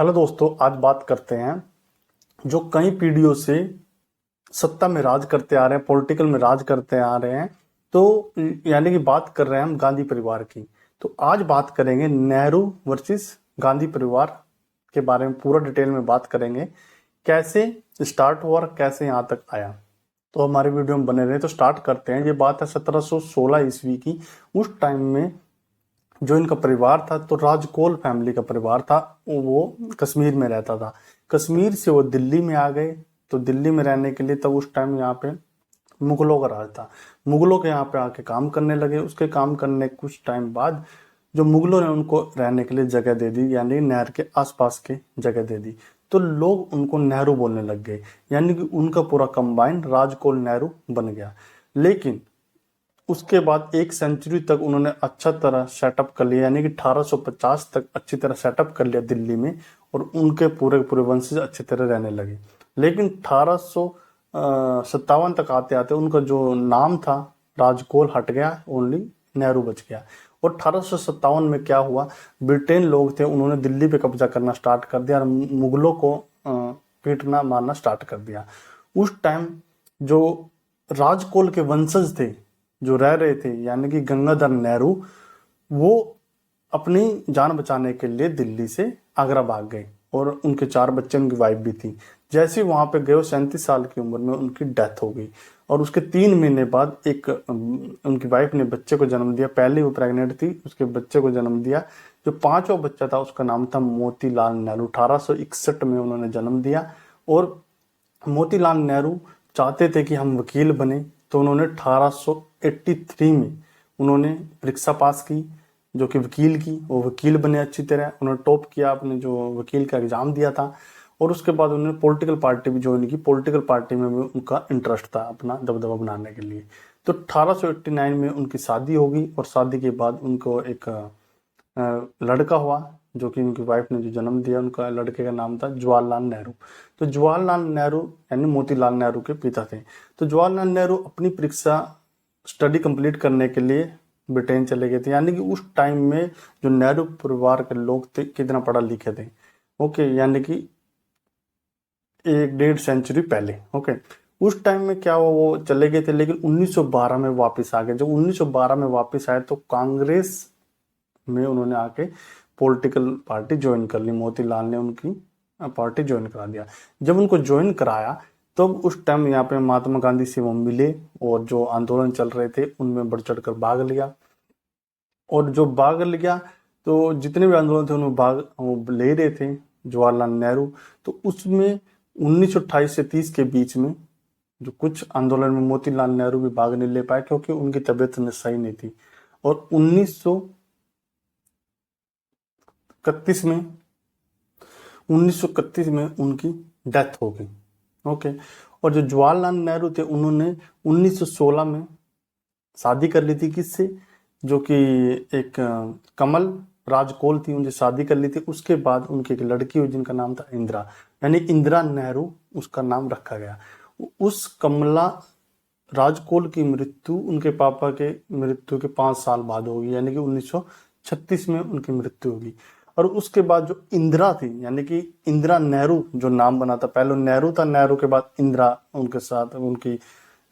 Hello दोस्तों, आज बात करते हैं जो कई पीढ़ियों से सत्ता में राज करते आ रहे हैं, पॉलिटिकल में राज करते आ रहे हैं। तो यानी कि बात कर रहे हैं हम गांधी परिवार की। तो आज बात करेंगे नेहरू वर्सेस गांधी परिवार के बारे में, पूरा डिटेल में बात करेंगे। कैसे स्टार्ट हुआ और कैसे यहाँ तक आया। तो हमारे वीडियो में बने रहे। तो स्टार्ट करते हैं। ये बात है 1716 ईस्वी की। उस टाइम में जो इनका परिवार था, तो राजकोल फैमिली का परिवार था। वो कश्मीर में रहता था। कश्मीर से वो दिल्ली में आ गए। तो दिल्ली में रहने के लिए तब उस टाइम यहाँ पे मुगलों का राज था। मुगलों के यहाँ पे आके काम करने लगे। उसके काम करने कुछ टाइम बाद जो मुगलों ने उनको रहने के लिए जगह दे दी, यानी नहर के आसपास के जगह दे दी। तो लोग उनको नेहरू बोलने लग गए, यानी कि उनका पूरा कंबाइंड राजकोल नेहरू बन गया। लेकिन उसके बाद एक सेंचुरी तक उन्होंने अच्छा तरह सेटअप कर लिया, यानी कि 1850 तक अच्छी तरह सेटअप कर लिया दिल्ली में। और उनके पूरे पूरे वंशज अच्छी तरह रहने लगे। लेकिन 1857 तक आते आते उनका जो नाम था राजकोल हट गया, ओनली नेहरू बच गया। और 1857 में क्या हुआ, ब्रिटेन लोग थे, उन्होंने दिल्ली पे कब्जा करना स्टार्ट कर दिया और मुगलों को पीटना मारना स्टार्ट कर दिया। उस टाइम जो राजकोल के वंशज थे जो रह रहे थे, यानी कि गंगाधर नेहरू, वो अपनी जान बचाने के लिए दिल्ली से आगरा भाग गए। और उनके 4 बच्चे, उनकी वाइफ भी थी। जैसे ही वहां पे गए, 37 साल की उम्र में उनकी डेथ हो गई। और उसके 3 महीने बाद एक उनकी वाइफ ने बच्चे को जन्म दिया। पहले वो प्रेग्नेंट थी, उसके बच्चे को जन्म दिया। जो 5वां बच्चा था उसका नाम था मोतीलाल नेहरू। 1861 में उन्होंने जन्म दिया। और मोतीलाल नेहरू चाहते थे कि हम वकील बने। तो उन्होंने 1883 में उन्होंने परीक्षा पास की, जो कि वकील की। वो वकील बने अच्छी तरह, उन्होंने टॉप किया, अपने जो वकील का एग्जाम दिया था। और उसके बाद उन्होंने पॉलिटिकल पार्टी भी ज्वाइन की। पॉलिटिकल पार्टी में भी उनका इंटरेस्ट था, अपना दबदबा बनाने के लिए। तो 1889 में उनकी शादी होगी। और शादी के बाद उनको एक लड़का हुआ, जो कि उनकी वाइफ ने जो जन्म दिया, उनका लड़के का नाम था जवाहरलाल नेहरू। तो जवाहरलाल नेहरू यानी मोतीलाल नेहरू के पिता थे। तो जवाहरलाल नेहरू अपनी परीक्षा स्टडी कंप्लीट करने के लिए ब्रिटेन चले गए थे। यानी कि उस टाइम में जो नेहरू परिवार के लोग थे, कितना पढ़ा लिखे थे। ओके, यानी कि 1 डेढ़ सेंचुरी पहले। ओके, उस टाइम में क्या हुआ, वो चले गए थे। लेकिन 1912 में वापस आ गए। जब 1912 में वापस आए तो कांग्रेस में उन्होंने आके पॉलिटिकल पार्टी ज्वाइन कर ली। मोतीलाल ने उनकी पार्टी ज्वाइन करा दिया। जब उनको ज्वाइन कराया, तब तो उस टाइम यहाँ पे महात्मा गांधी से वो मिले। और जो आंदोलन चल रहे थे उनमें बढ़ चढ़ कर भाग लिया। और जो भाग लिया, तो जितने भी आंदोलन थे उनमें भाग वो ले रहे थे जवाहरलाल नेहरू। तो उसमें 1928 से 30 के बीच में जो कुछ आंदोलन में मोतीलाल नेहरू भी भाग नहीं ले पाए, क्योंकि उनकी तबीयत सही नहीं थी। और 1931 में 1931 में उनकी डेथ हो गई। ओके। और जो जवाहरलाल नेहरू थे, उन्होंने 1916 में शादी कर ली थी। किससे? जो कि एक कमल राजकोल थी, उनसे शादी कर ली थी। उसके बाद उनकी एक लड़की हुई जिनका नाम था इंदिरा, यानी इंदिरा नेहरू उसका नाम रखा गया। उस कमला राजकोल की मृत्यु उनके पापा के मृत्यु के 5 साल बाद होगी, यानी कि 1936 में उनकी मृत्यु होगी। और उसके बाद जो इंदिरा थी, यानी कि इंदिरा नेहरू जो नाम बना था, पहले नेहरू था, नेहरू के बाद इंदिरा उनके साथ उनकी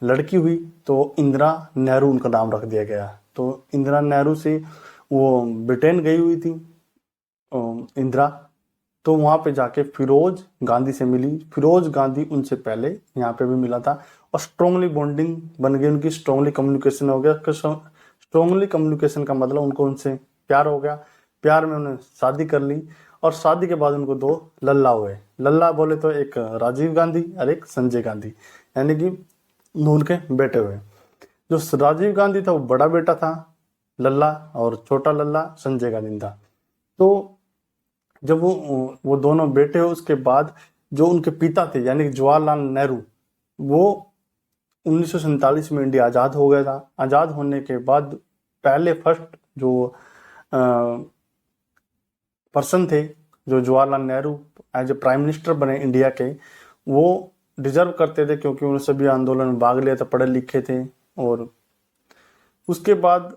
लड़की हुई, तो इंदिरा नेहरू उनका नाम रख दिया गया। तो इंदिरा नेहरू से वो ब्रिटेन गई हुई थी इंदिरा। तो वहां पे जाके फिरोज गांधी से मिली। फिरोज गांधी उनसे पहले यहाँ पे भी मिला था। और स्ट्रांगली बॉन्डिंग बन गई उनकी, स्ट्रांगली कम्युनिकेशन हो गया। स्ट्रांगली कम्युनिकेशन का मतलब उनको उनसे प्यार हो गया। प्यार में उन्होंने शादी कर ली। और शादी के बाद उनको 2 लल्ला हुए। लल्ला बोले तो एक राजीव गांधी और एक संजय गांधी, यानी कि उनके बेटे हुए। जो राजीव गांधी था वो बड़ा बेटा था लल्ला, और छोटा लल्ला संजय गांधी था। तो जब वो दोनों बेटे हुए, उसके बाद जो उनके पिता थे यानी कि जवाहरलाल नेहरू, वो 1947 में इंडिया आज़ाद हो गया था। आज़ाद होने के बाद पहले फर्स्ट जो पर्सन थे, जो Jawaharlal Nehru as a prime minister बने इंडिया के, वो डिजर्व करते थे, क्योंकि उन्होंने सभी आंदोलन में भाग लिया था, पढ़े लिखे थे। और उसके बाद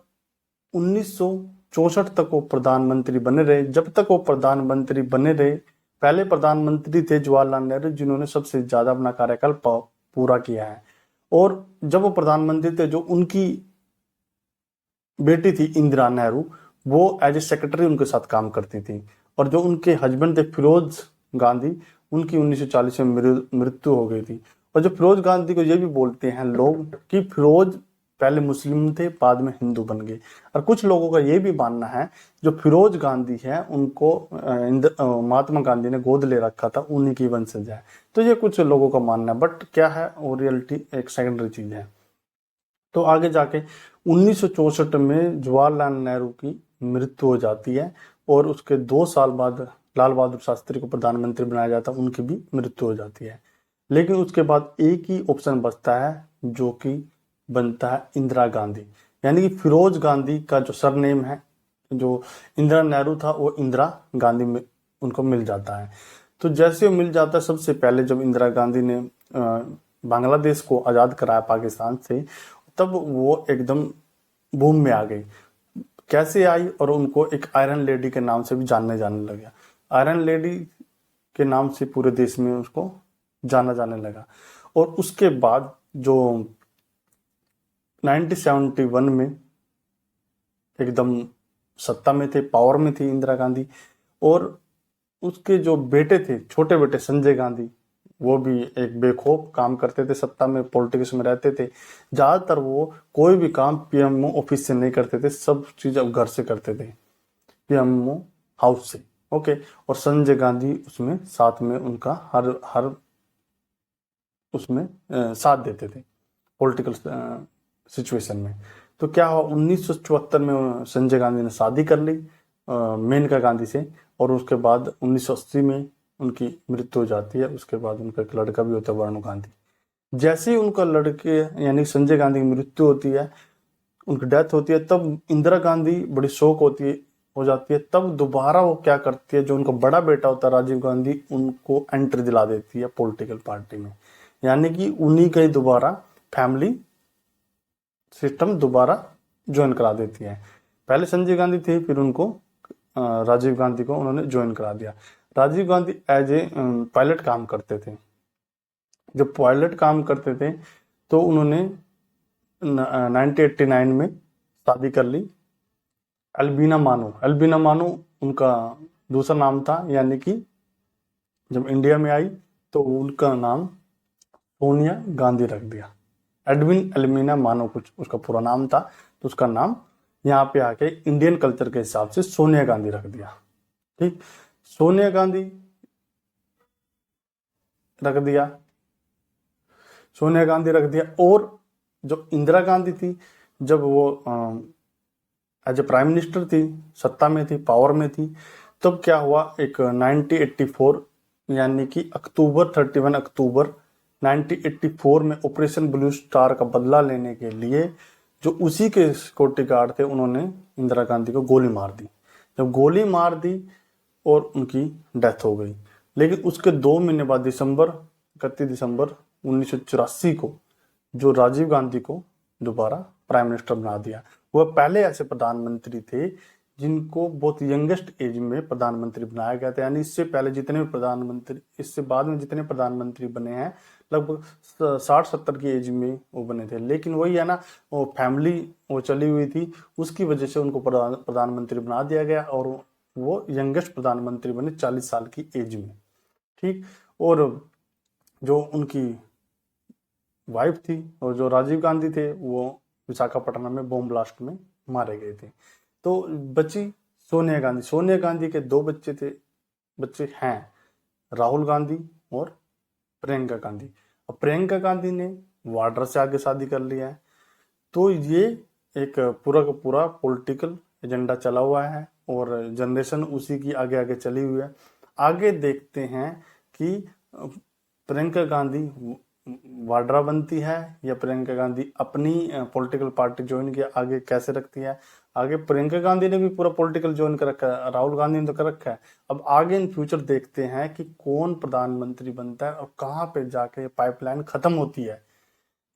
1964 तक वो प्रधानमंत्री बने रहे। जब तक वो प्रधानमंत्री बने रहे, पहले प्रधानमंत्री थे जवाहरलाल नेहरू, जिन्होंने सबसे ज्यादा अपना कार्यकाल पूरा किया है। और जब वो प्रधानमंत्री थे, जो उनकी बेटी थी इंदिरा नेहरू, वो एज ए सेक्रेटरी उनके साथ काम करती थी। और जो उनके हस्बैंड थे फिरोज गांधी, उनकी 1940 में मृत्यु हो गई थी। और जो फिरोज गांधी को ये भी बोलते हैं लोग कि फिरोज पहले मुस्लिम थे, बाद में हिंदू बन गए। और कुछ लोगों का ये भी मानना है जो फिरोज गांधी है उनको महात्मा गांधी ने गोद ले रखा था, उन्हीं की वंशज है। तो ये कुछ लोगों का मानना है, बट क्या है वो रियलिटी एक सेकेंडरी चीज है। तो आगे जाके 1964 में जवाहरलाल नेहरू की मृत्यु हो जाती है, और उसके 2 साल बाद लाल बहादुर शास्त्री को प्रधानमंत्री बनाया जाता है, उनकी भी मृत्यु हो जाती है। लेकिन उसके बाद एक ही ऑप्शन बचता है, जो कि बनता है इंदिरा गांधी। यानी कि फिरोज गांधी का जो सरनेम है, जो इंदिरा नेहरू था, वो इंदिरा गांधी में उनको मिल जाता है। तो जैसे वो मिल जाता है, सबसे पहले जब इंदिरा गांधी ने बांग्लादेश को आज़ाद कराया पाकिस्तान से, तब वो एकदम बूम में आ गई। कैसे आई, और उनको एक आयरन लेडी के नाम से भी जाने लगा। आयरन लेडी के नाम से पूरे देश में उसको जाना जाने लगा। और उसके बाद जो 1971 में एकदम सत्ता में थे, पावर में थी इंदिरा गांधी। और उसके जो बेटे थे, छोटे बेटे संजय गांधी, वो भी एक बेखौफ काम करते थे, सत्ता में पॉलिटिक्स में रहते थे। ज्यादातर वो कोई भी काम पीएमओ ऑफिस से नहीं करते थे, सब चीज अब घर से करते थे, पीएमओ हाउस से। ओके। और संजय गांधी उसमें साथ में उनका हर हर उसमें साथ देते थे पॉलिटिकल सिचुएशन में। तो क्या हुआ, 1974 में संजय गांधी ने शादी कर ली मेनका गांधी से, और उसके बाद 1980 में उनकी मृत्यु हो जाती है। उसके बाद उनका एक लड़का भी होता है, वरुण गांधी। जैसे ही उनका लड़के यानी संजय गांधी की मृत्यु होती है, उनकी डेथ होती है, तब इंदिरा गांधी बड़ी शौक हो जाती है। तब दोबारा वो क्या करती है, जो उनका बड़ा बेटा होता है राजीव गांधी, उनको एंट्री दिला देती है पॉलिटिकल पार्टी में। यानी कि उन्हीं का ही दोबारा फैमिली सिस्टम दोबारा ज्वाइन करा देती है। पहले संजय गांधी थे, फिर उनको राजीव गांधी को उन्होंने ज्वाइन करा दिया। Rajiv Gandhi as a pilot काम करते थे। जब पायलट काम करते थे तो उन्होंने 1989 में शादी कर ली अल्बीना मानो उनका दूसरा नाम था। यानी कि जब इंडिया में आई तो उनका नाम सोनिया गांधी रख दिया। एडविन अल्बीना मानो कुछ उसका पूरा नाम था, तो उसका नाम यहाँ पे आके इंडियन कल्चर के हिसाब से सोनिया गांधी रख दिया। ठीक, सोनिया गांधी रख दिया, और जो इंदिरा गांधी थी, जब वो एज ए प्राइम मिनिस्टर थी, सत्ता में थी, पावर में थी, तब क्या हुआ, एक 1984 यानी कि 31 अक्टूबर 1984 में ऑपरेशन ब्लू स्टार का बदला लेने के लिए जो उसी के सिक्योरिटी गार्ड थे, उन्होंने इंदिरा गांधी को गोली मार दी। जब गोली मार दी और उनकी डेथ हो गई। लेकिन उसके 2 महीने बाद 31 दिसंबर 1984 को जो राजीव गांधी को दोबारा प्राइम मिनिस्टर बना दिया। वह पहले ऐसे प्रधानमंत्री थे जिनको बहुत यंगेस्ट एज में प्रधानमंत्री बनाया गया था। यानी इससे पहले जितने भी प्रधानमंत्री, इससे बाद में जितने प्रधानमंत्री बने हैं, लगभग 60-70 की एज में वो बने थे। लेकिन वही है ना, वो फैमिली वो चली हुई थी, उसकी वजह से उनको प्रधानमंत्री बना दिया गया, और वो यंगेस्ट प्रधानमंत्री बने 40 साल की एज में। ठीक, और जो उनकी वाइफ थी और जो राजीव गांधी थे, वो विशाखापट्टनम में बॉम्ब ब्लास्ट में मारे गए थे। तो बची सोनिया गांधी। सोनिया गांधी के 2 बच्चे हैं, राहुल गांधी और प्रियंका गांधी। अब प्रियंका गांधी ने वाड्रा से आगे शादी कर लिया है। तो ये एक पूरा का पूरा पॉलिटिकल एजेंडा चला हुआ है, और जनरेशन उसी की आगे आगे चली हुई है। आगे देखते हैं कि प्रियंका गांधी वाड्रा बनती है या प्रियंका गांधी अपनी पॉलिटिकल पार्टी ज्वाइन किया, आगे कैसे रखती है। आगे प्रियंका गांधी ने भी पूरा पॉलिटिकल ज्वाइन कर रखा है, राहुल गांधी ने तो कर रखा है। अब आगे इन फ्यूचर देखते हैं कि कौन प्रधानमंत्री बनता है और कहाँ पे जाके पाइपलाइन खत्म होती है।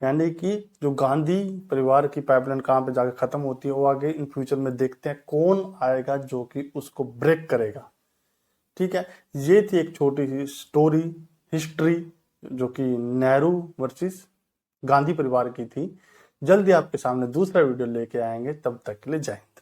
यानी कि जो गांधी परिवार की पाइपलाइन कहाँ पे जाके खत्म होती है, वो आगे इन फ्यूचर में देखते हैं कौन आएगा जो कि उसको ब्रेक करेगा। ठीक है, ये थी एक छोटी सी स्टोरी, हिस्ट्री, जो कि नेहरू वर्सेस गांधी परिवार की थी। जल्दी आपके सामने दूसरा वीडियो लेके आएंगे, तब तक के लिए जय हिंद।